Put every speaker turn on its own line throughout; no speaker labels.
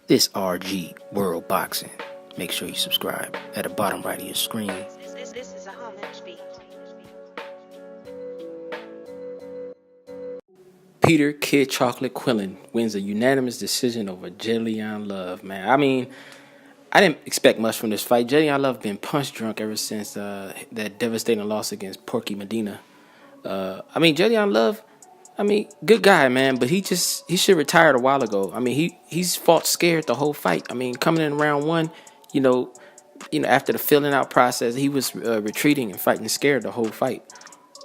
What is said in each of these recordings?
This RG World Boxing. Make sure you subscribe at the bottom right of your screen.
This is a homage beat.
Peter Kid Chocolate Quillin wins a unanimous decision over Jillian Love, man. I mean, I didn't expect much from this fight. Jillian Love been punch drunk ever since that devastating loss against Porky Medina. Jillian Love, good guy, man, but he should retired a while ago. I mean, he's fought scared the whole fight. I mean, coming in round one, you know, after the filling out process, he was retreating and fighting scared the whole fight.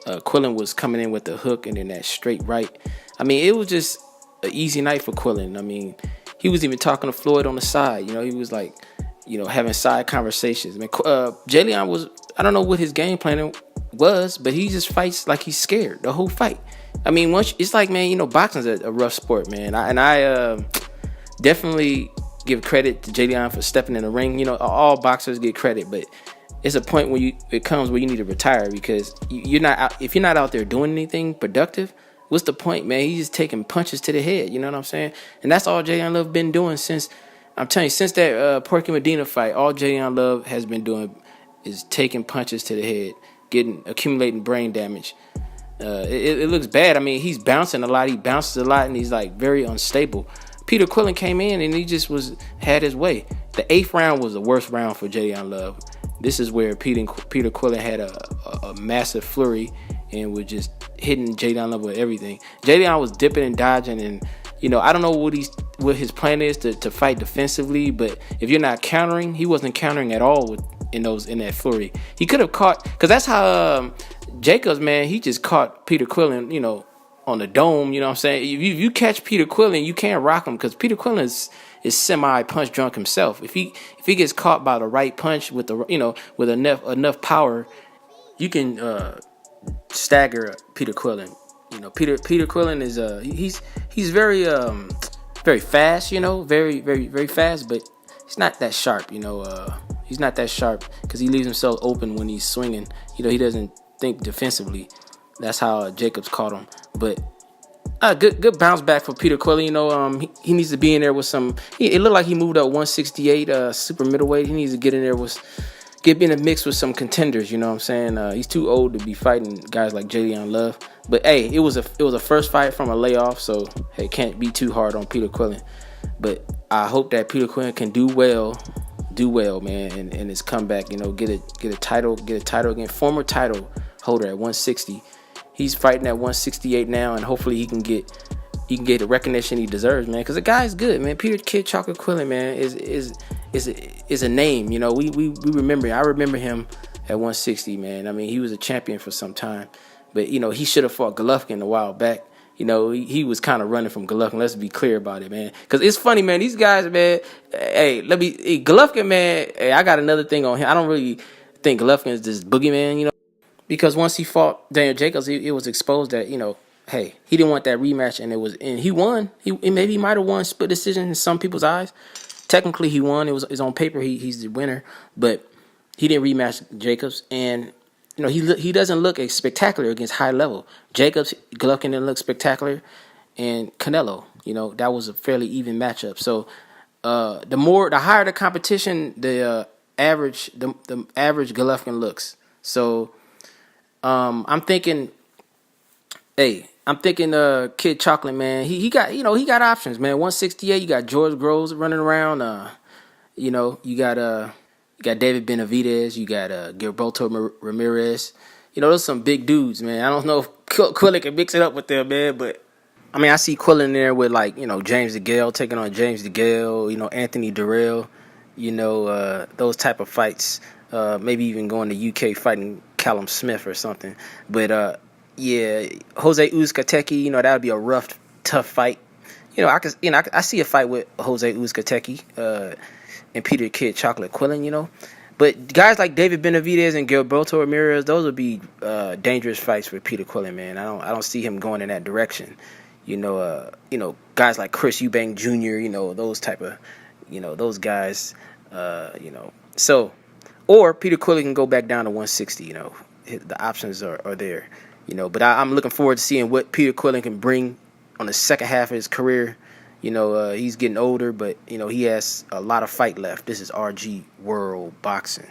Quillin was coming in with the hook and then that straight right. I mean, it was just an easy night for Quillin. I mean, he was even talking to Floyd on the side. He was like, having side conversations. I mean, Jalen was, I don't know what his game plan was, but he just fights like he's scared the whole fight. I mean, once it's like, man, boxing's a rough sport, man. I definitely give credit to Jalen for stepping in the ring. All boxers get credit, but it's a point where it comes where you need to retire because you're not out, if you're not out there doing anything productive. What's the point, man? He's just taking punches to the head. You know what I'm saying? And that's all Jalen Love been doing since. I'm telling you, since that Porky Medina fight, all Jalen Love has been doing is taking punches to the head, accumulating brain damage. It looks bad. I mean, he's bouncing a lot. He bounces a lot, and he's like very unstable. Peter Quillin came in, and he just had his way. The 8th round was the worst round for Jalen Love. This is where Peter Quillin had a massive flurry and was just hitting Jalen Love with everything. Jalen was dipping and dodging, and I don't know what his plan is to fight defensively. But if you're not countering, he wasn't countering at all in that flurry. He could have caught, because that's how Jacobs, man, he just caught Peter Quillin, on the dome. You know what I'm saying? If you catch Peter Quillin, you can't rock him because Peter Quillin is semi punch drunk himself. If he gets caught by the right punch with with enough power, you can stagger Peter Quillin. Peter Quillin is he's very very fast. Very very very fast, but he's not that sharp. He's not that sharp because he leaves himself open when he's swinging. He doesn't think defensively. That's how Jacobs caught him. But good bounce back for Peter Quillin. He needs to be in there with some. It looked like he moved up 168 super middleweight. He needs to get in there get in a mix with some contenders. You know what I'm saying? He's too old to be fighting guys like Jalen Love. But hey, it was a first fight from a layoff, so hey, can't be too hard on Peter Quillin. But I hope that Peter Quillin can do well, man, and his comeback. Get a title again. Former title holder at 160. He's fighting at 168 now, and hopefully he can get the recognition he deserves, man. Because the guy's good, man. Peter Kid Chocolate Quillin, man, is a name. We remember. I remember him at 160, man. I mean, he was a champion for some time, but he should have fought Golovkin a while back. He was kind of running from Golovkin. Let's be clear about it, man. Because it's funny, man. These guys, man. Hey, Golovkin, man. Hey, I got another thing on him. I don't really think Golovkin is this boogeyman, because once he fought Daniel Jacobs, it was exposed that hey, he didn't want that rematch, and he won. Maybe he might have won split decision in some people's eyes. Technically, he won. It's on paper he's the winner, but he didn't rematch Jacobs, and he doesn't look spectacular against high level. Golovkin didn't look spectacular, and Canelo, that was a fairly even matchup. So the higher the competition, the average Golovkin looks. So I'm thinking Kid Chocolate, man. He got he got options, man. 168. You got George Groves running around. You got David Benavidez. You got Gilberto Ramirez. Those are some big dudes, man. I don't know if Quillin can mix it up with them, man. But I mean, I see Quillin there with James DeGale taking on James DeGale. Anthony Durrell. Those type of fights. Maybe even going to UK fighting Callum Smith or something. But yeah, Jose Uzcategui, that would be a rough, tough fight. I see a fight with Jose Uzcategui and Peter Kid Chocolate Quillin, But guys like David Benavidez and Gilberto Ramirez, those would be dangerous fights for Peter Quillin, man. I don't see him going in that direction. Guys like Chris Eubank Jr., those type of, those guys, So, or Peter Quillin can go back down to 160, The options are there. But I'm looking forward to seeing what Peter Quillin can bring on the second half of his career. He's getting older, but he has a lot of fight left. This is RG World Boxing.